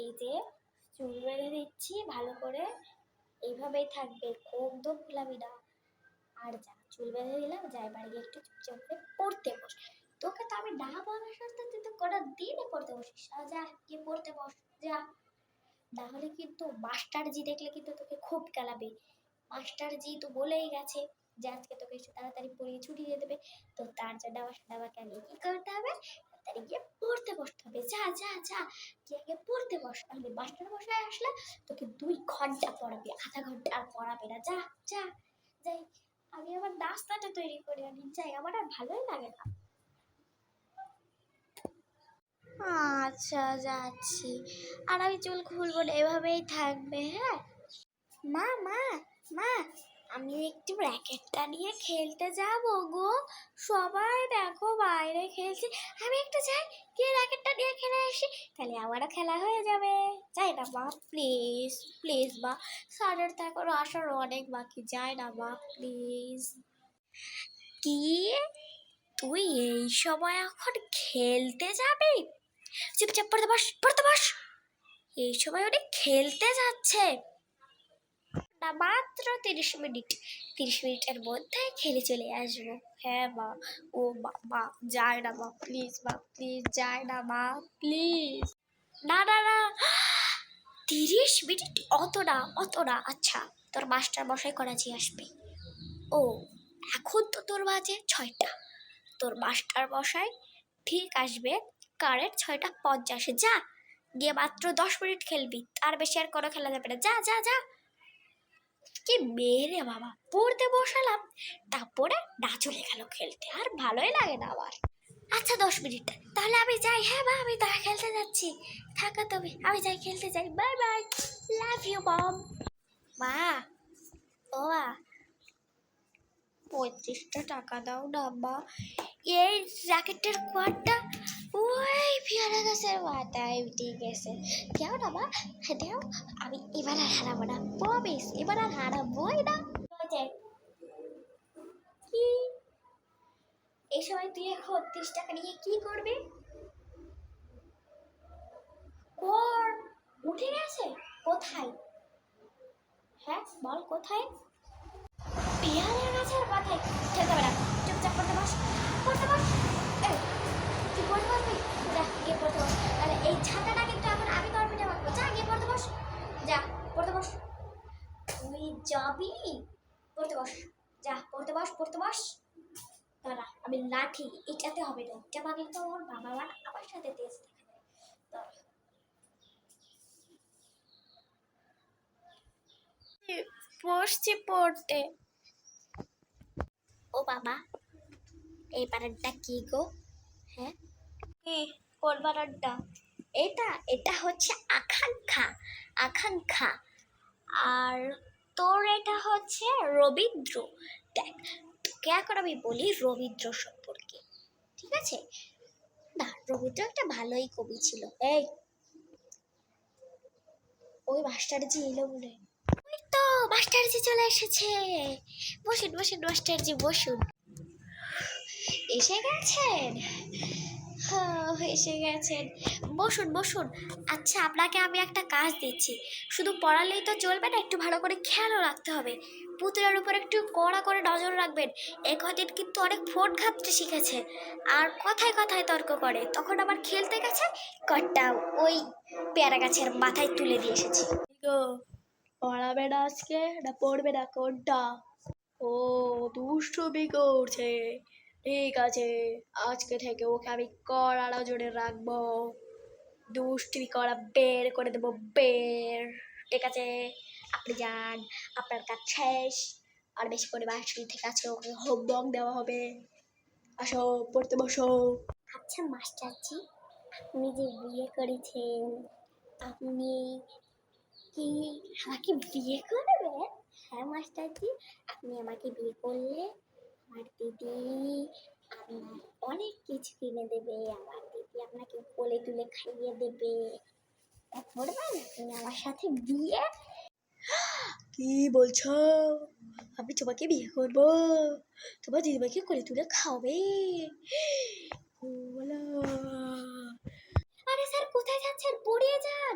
এই যে চুল বেঁধে দিচ্ছি ভালো করে, এইভাবেই থাকবে, একদম ফুলাবি না। আর যা, চুল বেঁধে দিলাম, যাই বাড়ি গিয়ে একটু চুপচাপ করে পড়তে বস। তোকে তো আমি না বলার সত্ত্বে তুই তো কোনো দিনই পড়তে বসিস না। যা গিয়ে পড়তে বস, যা। না হলে কিন্তু মাস্টারজি দেখলে কিন্তু তোকে খুব কেলাবে। মাস্টারজি তো বলেই গেছে যে আজকে তোকে একটু তাড়াতাড়ি পড়িয়ে ছুটি দিয়ে দেবে। তো তার জন্য আমাকে আগে কি করতে হবে, তাড়াতাড়ি গিয়ে পড়তে বসতে হবে। যা যা যা, গিয়ে আগে পড়তে বস। তাহলে মাস্টার মশাই আসলে তোকে 2 ঘন্টা পড়াবে, আধা ঘন্টা আর পড়াবে না। যা যা, যাই আমি আমার নাস্তাটা তৈরি করে আনি, যাই, আমার আর ভালোই লাগে না। আচ্ছা যাচ্ছি, আর আমি চুল খুলবো না, এভাবেই থাকবে। হ্যাঁ মা, মা, মা, আমি একটু র্যাকেটটা নিয়ে খেলতে যাবো গো। সবাই দেখো বাইরে খেলছে, আমি একটু যাই, গিয়ে র্যাকেটটা নিয়ে খেলে আসি, তাহলে আমারও খেলা হয়ে যাবে। যাই না মা, প্লিজ প্লিজ মা, স্যারের তো এখনো আসার অনেক বাকি, যায় না মা, প্লিজ। কি, তুই এই সময় এখন খেলতে যাবি? চুপচাপ পড়তে বস, পড়তে বস। এই সময় উনি খেলতে যাচ্ছে না, মাত্র 30 মিনিট, 30 মিনিটের মধ্যে খেলে চলে আসবো। হ্যাঁ মা, ও মা, যায় না মা, প্লিজ মা, প্লিজ, যায় না মা, প্লিজ। না না না, 30 মিনিট অত না, অত না। আচ্ছা, তোর মাস্টার মশাই করাচি আসবে। ও, এখন তো তোর বাজে 6টা, তোর মাস্টার মশাই ঠিক আসবে কারেন্ট 6টা 50-এ। যা গিয়ে মাত্র 10 মিনিট খেলবি, তার বেশি আর কোনো খেলা যাবে না। যা যা যা। কি মেয়ে রে বাবা, পড়তে বসালাম, তারপরে না চলে গেল খেলতে, আর ভালোই লাগে না আমার। আচ্ছা 10 মিনিট, তাহলে আমি যাই। হ্যাঁ মা, আমি তারা খেলতে যাচ্ছি, থাকা তবে, আমি যাই, খেলতে যাই, bye bye, love you mom. মা, ও মা, 35টা টাকা দাও না মা, এই র্যাকেটের কোয়ারটা ওই পেয়ারা গাছের মাথায় উঠে গেছে। কেউ না মা, দেও, আমি এবার আর হারাবো না, প্রমিস, এবার আর হারাবোই না। কি, এই সময় তুই এখন 30 টাকা নিয়ে কি করবি? কর, উঠে গেছে, কোথায়? হ্যাঁ বল, কোথায়? পেয়ারা গাছের মাথায়, খেলতে হবে না, চুপচাপ পড়তে বস, পড়তে বস। এই, তুই পড়তে বসবি? যা গিয়ে পড়তে বস। তাহলে এই ছাতাটা কিন্তু এখন আমি তোর পিঠে মারবো। যা গিয়ে পড়তে বস, যা পড়তে বস। তুই যাবি, পড়তে বস, যা পড়তে বস, পড়তে বস। দাঁড়া, আমি লাঠি, এটাতে হবে না, এটা মারলে তো আমার বাবা মা আমার সাথে তেজ দেখাবে। দাঁড়া, বসছি পড়তে। ও বাবা, এই বানানটা কি গো? হ্যাঁ, কি, কোন বানানটা? এটা হচ্ছে আকাঙ্ক্ষা, আকাঙ্ক্ষা। আর তোর এটা হচ্ছে রবীন্দ্র। দেখ, তোকে এখন আমি বলি রবীন্দ্র সম্পর্কে, ঠিক আছে? না, রবীন্দ্র একটা ভালোই কবি ছিল। এই, ওই মাস্টারজি এলো বলে। ওই তো মাস্টারজি চলে এসেছে, বসুন বসুন মাস্টারজি, বসুন। এসে গেছেন? এসে গেছেন, বসুন বসুন। আচ্ছা, আপনাকে আমি একটা কাজ দিচ্ছি, শুধু পড়ালেই তো চলবে না, একটু ভালো করে খেয়ালও রাখতে হবে। পুতুলের উপর একটু কড়া করে নজর রাখবেন। এই কদিন কিন্তু অনেক ফোন ঘাঁটতে শিখেছে, আর কথায় কথায় তর্ক করে। তখন আবার খেলতে গেছে, কটটা ওই পেয়ারা গাছের মাথায় তুলে দিয়ে এসেছি। পড়াবে না আজকে, না পড়বে না, কোনটা? ও, দুষ্টুমি করছে, ঠিক আছে, আজকে থেকে ওকে আমি কড়া নজরে রাখবো, দুষ্টুমি করা বের করে দেবো, বের। ঠিক আছে, আপনি যান, আপনার কাজ শেষ। আর বেশি করে বাসি থেকে আছে, ওকে হোমওয়ার্ক দেওয়া হবে। আসো, পড়তে বসো। আচ্ছা মাস্টারজি, আপনি যে বিয়ে করেছেন, আপনি কি আমাকে বিয়ে করবেন? হ্যাঁ মাস্টারজি, আপনি আমাকে বিয়ে করলে আমার দিদি আপনার অনেক কিছু কিনে দেবে, আমার দিদি আপনাকে কোলে তুলে খাইয়ে দেবে। করবেন আপনি আমার সাথে বিয়ে? কি বলছো? আমি তোমাকে বিয়ে করব? তোমার দিদিমাকে কোলে তুলে খাওয়াবে? আরে স্যার, কোথায় যাচ্ছেন? পড়িয়ে যান,